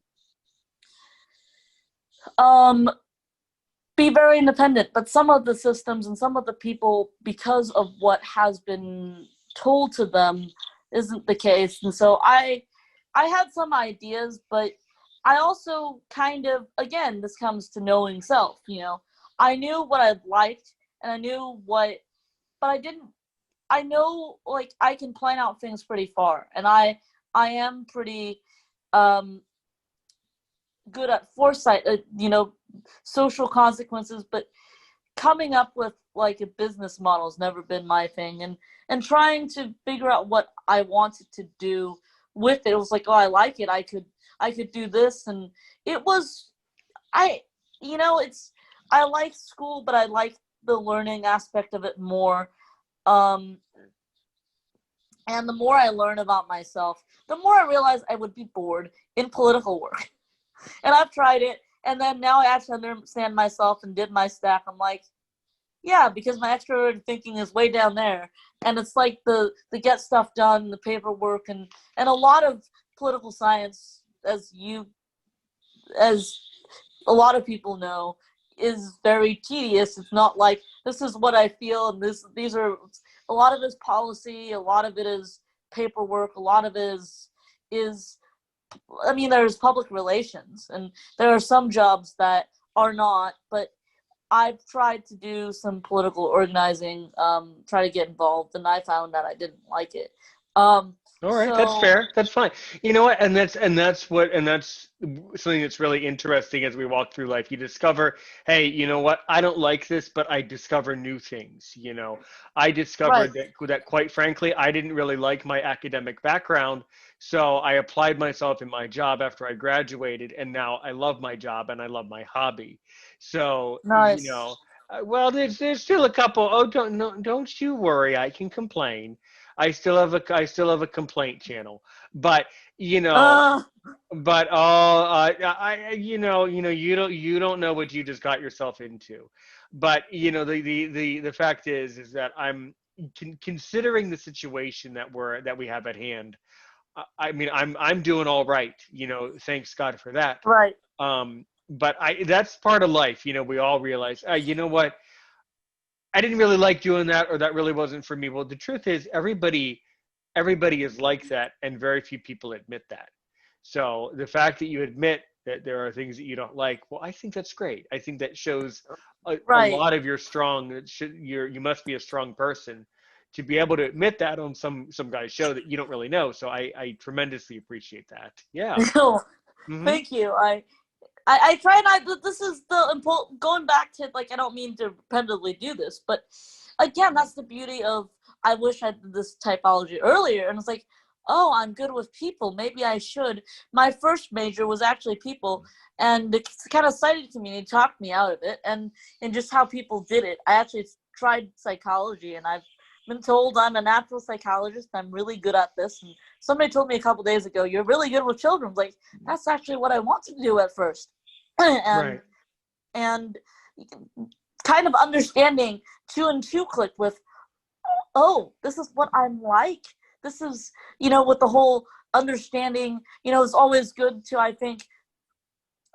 um be very independent. But some of the systems and some of the people, because of what has been told to them, isn't the case. And so I had some ideas, but I also kind of, again, this comes to knowing self. I knew what I liked and I knew what, but I didn't. I know, like, I can plan out things pretty far, and I am pretty um good at foresight, social consequences, but coming up with like a business model has never been my thing, and trying to figure out what I wanted to do with it. It was like, oh, I like it. I could do this, and it was I it's I like school, but I like the learning aspect of it more. Um and the more I learn about myself, the more I realize I would be bored in political work. And I've tried it, and then now I actually understand myself and did my stack. I'm like, yeah, because my extroverted thinking is way down there, and it's like the get stuff done, the paperwork, and a lot of political science, as a lot of people know, is very tedious. It's not like this is what I feel, and these are a lot of it is policy, a lot of it is paperwork, a lot of it is I mean, there's public relations, and there are some jobs that are not, but I've tried to do some political organizing, try to get involved, and I found that I didn't like it. All right, that's So fair. That's fine. You know what? And that's something that's really interesting as we walk through life. You discover, hey, you know what? I don't like this, but I discover new things. I right, discovered that quite frankly, I didn't really like my academic background, so I applied myself in my job after I graduated, and now I love my job and I love my hobby. So, nice. well, there's still a couple. Oh, don't no, don't you worry. I can complain. I still have a complaint channel, but you know, Uh, you don't know what you just got yourself into. But the fact is that I'm considering the situation that we have at hand. I mean, I'm doing all right. Thanks God for that. right. But that's part of life. We all realize. You know what? I didn't really like doing that, or that really wasn't for me. Well, the truth is, everybody is like that, and very few people admit that. So the fact that you admit that there are things that you don't like, well, I think that's great. I think that shows a Right. lot of your strong. You must be a strong person to be able to admit that on some guy's show that you don't really know. So I tremendously appreciate that. Yeah. No, Hmm. thank you. I try not. This is the going back to, like, I don't mean to repetitively do this, but again, that's the beauty of. I wish I did this typology earlier, and it's like, oh, I'm good with people. Maybe I should. My first major was actually people, and it kind of cited to me and it talked me out of it, and just how people did it. I actually tried psychology, and I've been told I'm a natural psychologist. I'm really good at this. And somebody told me a couple days ago, you're really good with children. I was like, that's actually what I wanted to do at first. Right. And kind of understanding 2 and 2 click with, oh, this is what I'm like. This is, with the whole understanding, it's always good to, I think,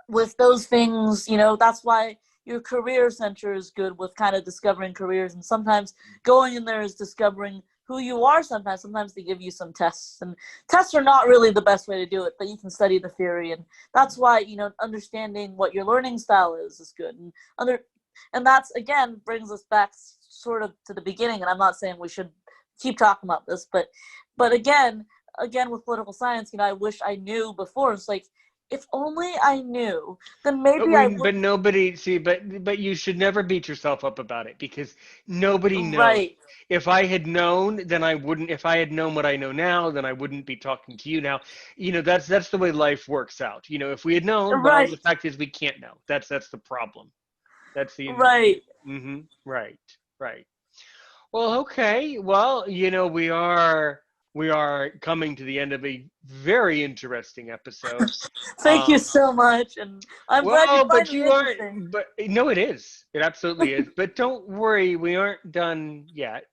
with those things, that's why your career center is good with kind of discovering careers. And sometimes going in there is discovering who you are. Sometimes they give you some tests, and tests are not really the best way to do it, but you can study the theory. And that's why, understanding what your learning style is good. And that's, again, brings us back sort of to the beginning. And I'm not saying we should keep talking about this, but again, with political science, I wish I knew before. It's like, if only I knew, then maybe I would. But nobody, see, but you should never beat yourself up about it, because nobody knows. Right. If I had known, then I wouldn't. If I had known what I know now, then I wouldn't be talking to you now. That's the way life works out. If we had known, well, the Right. fact is we can't know. That's the problem. That's the Right. Mm-hmm. Right. Right. Well, okay. Well, we are coming to the end of a very interesting episode. Thank you Um, so much, and I'm glad you well, find but it you aren't. interesting. But no, it is. It absolutely is. But don't worry, we aren't done yet.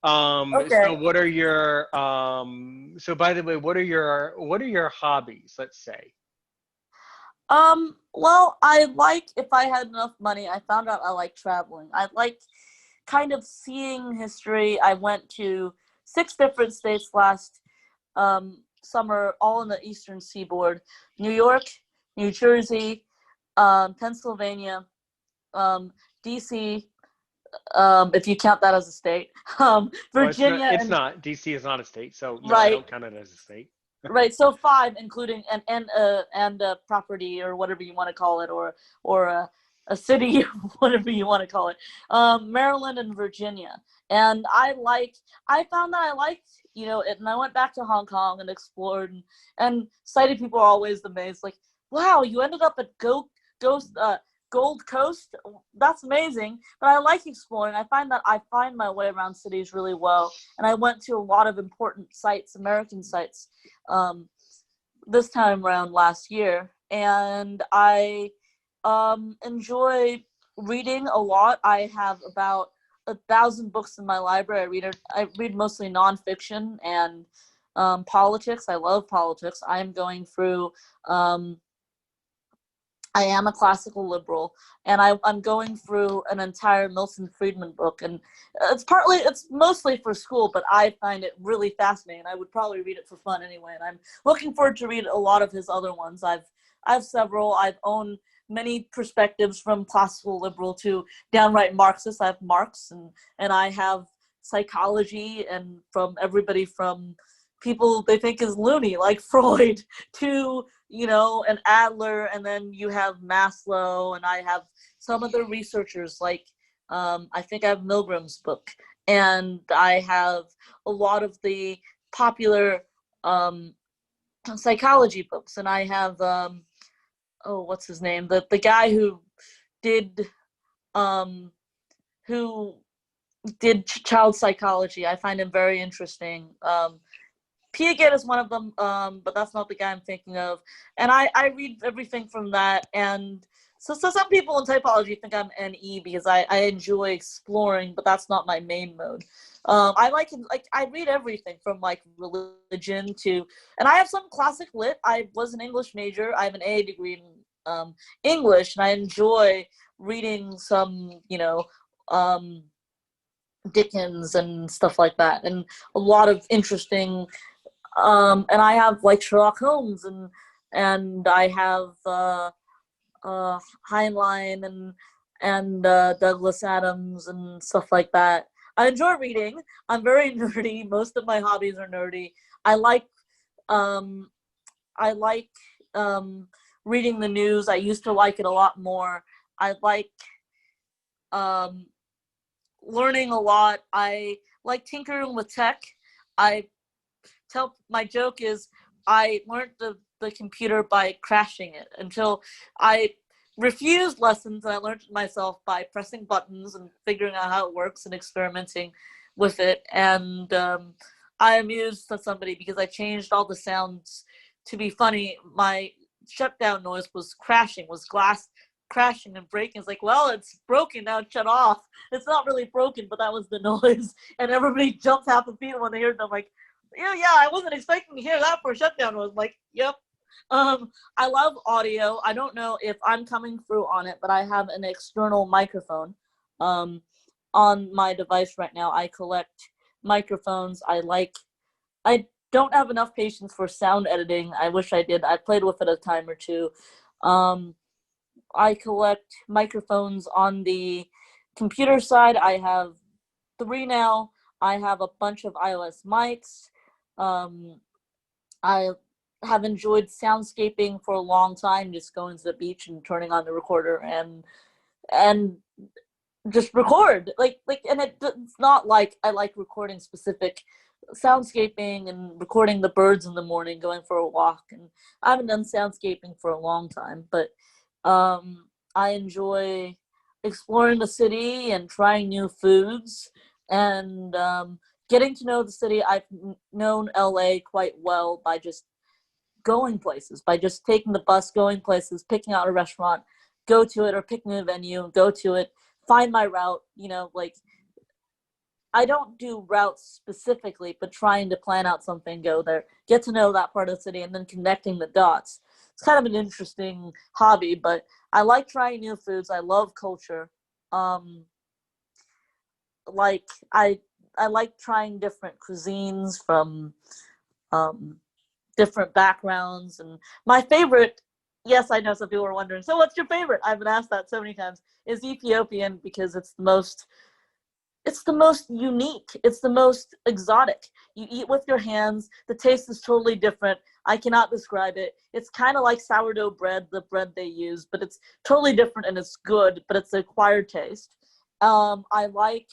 So Okay. what are your so by the way, what are your hobbies, let's say? Well, if I had enough money, I found out I like traveling. I like kind of seeing history. I went to 6 different states last summer, all in the eastern seaboard: New York, New Jersey, Pennsylvania, um, DC, if you count that as a state, Well, it's not. Virginia, It's and not. DC is not a state, so no, I right, don't count it as a state. right. So 5, including and property, or whatever you want to call it, or a city, whatever you want to call it. Maryland and Virginia, and I found that I liked it, and I went back to Hong Kong and explored, and sighted people are always amazed, like, wow, you ended up at Ghost Gold Coast. That's amazing. But I like exploring. I find that I find my way around cities really well, and I went to a lot of important sites, American sites, this time around last year, and I enjoy reading a lot. I have about 1,000 books in my library. I read mostly nonfiction and politics. I love politics. I am going through. I am a classical liberal, and I'm going through an entire Milton Friedman book, and it's mostly for school, but I find it really fascinating. I would probably read it for fun anyway, and I'm looking forward to read a lot of his other ones. I've several. I've owned many perspectives, from classical liberal to downright Marxist. I have Marx, and I have psychology, and from everybody from people they think is loony, like Freud, to and Adler, and then you have Maslow, and I have some of the researchers, like I think I have Milgram's book, and I have a lot of the popular psychology books, and I have what's his name, the guy did um who did child psychology. I find him very interesting. Piaget is one of them, but that's not the guy I'm thinking of. And I read everything from that. And so some people in typology think I'm NE because I enjoy exploring, but that's not my main mode. I read everything from like religion to, and I have some classic lit. I was an English major. I have an AA degree in English, and I enjoy reading some, Dickens and stuff like that, and a lot of interesting. And I have like Sherlock Holmes, and I have Heinlein and Douglas Adams and stuff like that. I enjoy reading. I'm very nerdy. Most of my hobbies are nerdy. I like um, I like reading the news. I used to like it a lot more. I like um, learning a lot. I like tinkering with tech. I my joke is I learned the computer by crashing it until I refused lessons, and I learned it myself by pressing buttons and figuring out how it works and experimenting with it, and I amused somebody because I changed all the sounds to be funny. My shutdown noise was crashing, was glass crashing and breaking. It's like, well, it's broken now, shut off. It's not really broken, but that was the noise. And everybody jumped half a beat when they heard it. I'm like, yeah, I wasn't expecting to hear that for a shutdown noise. I'm like, yep. I love audio. I don't know if I'm coming through on it, but I have an external microphone on my device right now. I collect microphones. I don't have enough patience for sound editing. I wish I did. I played with it a time or two. I collect microphones on the computer side. I have 3 now. I have a bunch of iOS mics. I have enjoyed soundscaping for a long time, just going to the beach and turning on the recorder and just record. And it's not like I like recording specific soundscaping and recording the birds in the morning, going for a walk. And I haven't done soundscaping for a long time, but I enjoy exploring the city and trying new foods and getting to know the city. I've known LA quite well by just going places, by just taking the bus, going places, picking out a restaurant, go to it, or picking a venue, go to it, find my route. I don't do routes specifically, but trying to plan out something, go there, get to know that part of the city, and then connecting the dots. It's kind of an interesting hobby, but I like trying new foods. I love culture. I like trying different cuisines from different backgrounds. And my favorite, yes, I know some people are wondering, so what's your favorite? I've been asked that so many times, is Ethiopian, because it's the most unique. It's the most exotic. You eat with your hands. The taste is totally different. I cannot describe it. It's kind of like sourdough bread, the bread they use, but it's totally different and it's good, but it's an acquired taste. I like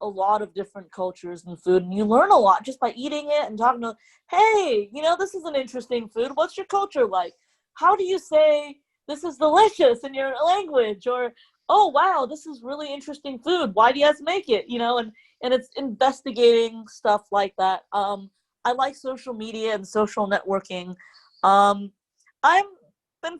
a lot of different cultures and food, and you learn a lot just by eating it and talking to, hey, this is an interesting food. What's your culture like? How do you say this is delicious in your language? Or, oh, wow, this is really interesting food. Why do you guys make it? And it's investigating stuff like that. I like social media and social networking. I've been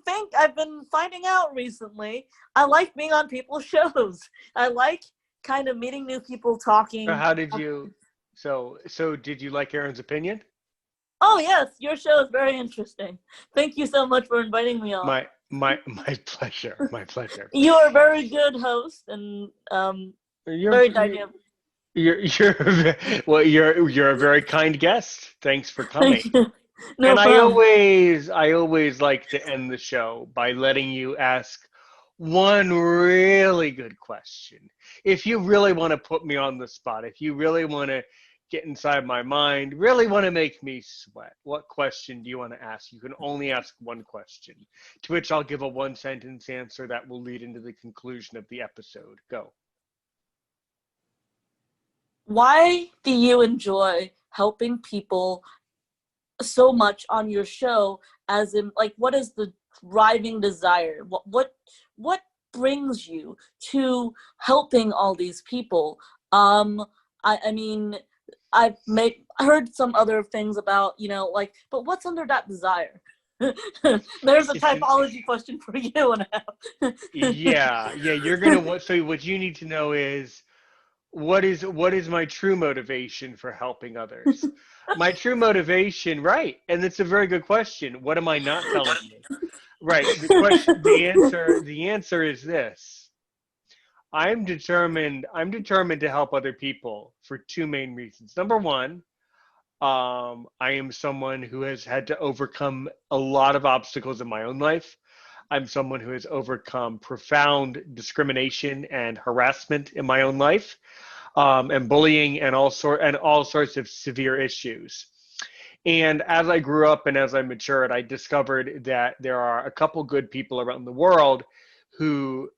finding out recently, I like being on people's shows. I like kind of meeting new people, talking. How did you? So did you like Aaron's opinion? Oh yes, your show is very interesting. Thank you so much for inviting me on. My pleasure. My pleasure. You are a very good host and very dynamic. You're a very kind guest. Thanks for coming. Thank you. No And problem. I always like to end the show by letting you ask one really good question. If you really want to put me on the spot, if you really want to get inside my mind, really want to make me sweat, what question do you want to ask? You can only ask one question, to which I'll give a one-sentence answer that will lead into the conclusion of the episode. Go. Why do you enjoy helping people so much on your show? As in, like, what is the driving desire? What brings you to helping all these people? I mean, I've heard some other things about, but what's under that desire? There's a typology question for you now. Yeah, you're gonna. So what you need to know is, what is my true motivation for helping others? My true motivation, right? And it's a very good question. What am I not telling you? Right. The answer is this. I'm determined to help other people for 2 main reasons. Number one, I am someone who has had to overcome a lot of obstacles in my own life. I'm someone who has overcome profound discrimination and harassment in my own life, and bullying and all sorts of severe issues. And as I grew up and as I matured, I discovered that there are a couple good people around the world who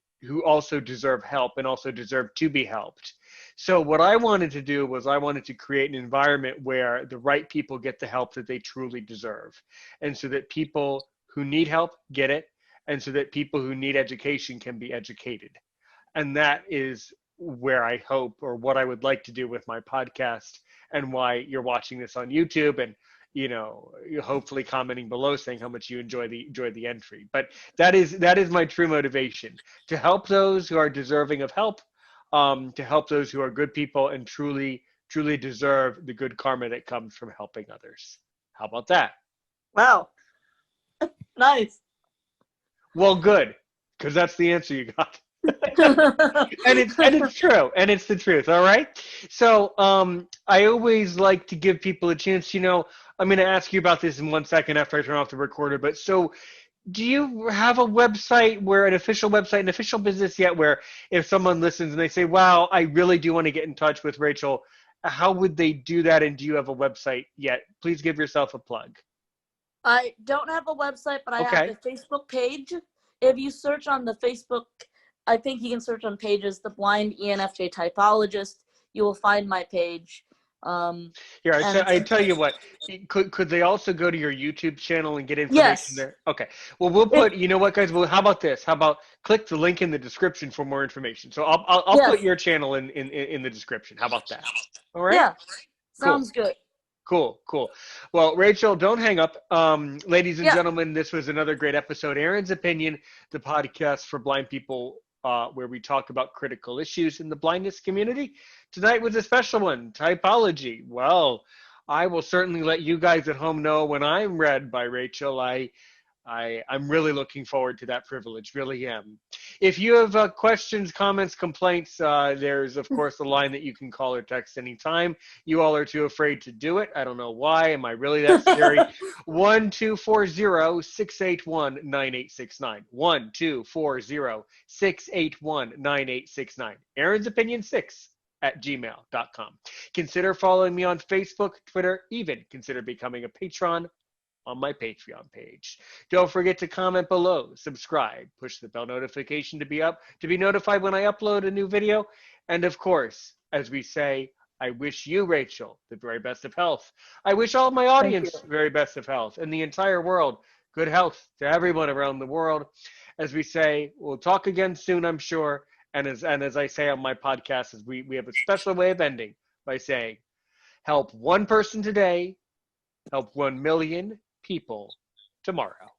also deserve help and also deserve to be helped. So what I wanted to do was I wanted to create an environment where the right people get the help that they truly deserve. And so that people who need help get it, and so that people who need education can be educated. And that is where I hope, or what I would like to do with my podcast, and why you're watching this on YouTube, and you're hopefully commenting below saying how much you enjoy the entry. But that is my true motivation, to help those who are deserving of help, to help those who are good people and truly deserve the good karma that comes from helping others. How about that? Wow. Nice. Well, good, because that's the answer you got. And it's true, and it's the truth. All right. So I always like to give people a chance. I'm going to ask you about this in 1 second after I turn off the recorder. But so, do you have a website, an official website, an official business yet, where if someone listens and they say, "Wow, I really do want to get in touch with Rachel," how would they do that? And do you have a website yet? Please give yourself a plug. I don't have a website, but I have a Facebook page. If you search on the Facebook, I think you can search on pages, The Blind ENFJ Typologist. You will find my page. Here, I tell you what. Could they also go to your YouTube channel and get information there? Okay. Well, we'll put. You know what, guys? Well, how about this? How about click the link in the description for more information? So I'll put your channel in the description. How about that? All right. Yeah. Sounds good. Cool. Well, Rachel, don't hang up. Ladies and gentlemen, this was another great episode. Aaron's Opinion, the podcast for blind people, where we talk about critical issues in the blindness community. Tonight was a special one, typology. Well, I will certainly let you guys at home know when I'm read by Rachel. I'm really looking forward to that privilege, really am. If you have questions, comments, complaints, there's, of course, a line that you can call or text anytime. You all are too afraid to do it. I don't know why. Am I really that scary? 1-240-681-9869. 1-240-681-9869. Aaron's Opinion 6@gmail.com. Consider following me on Facebook, Twitter, even consider becoming a patron on my Patreon page. Don't forget to comment below, subscribe, push the bell notification to be notified when I upload a new video. And of course, as we say, I wish you, Rachel, the very best of health. I wish all of my audience the very best of health, and the entire world good health to everyone around the world. As we say, we'll talk again soon, I'm sure. And as I say on my podcast, we have a special way of ending by saying, help one person today, help 1 million people tomorrow.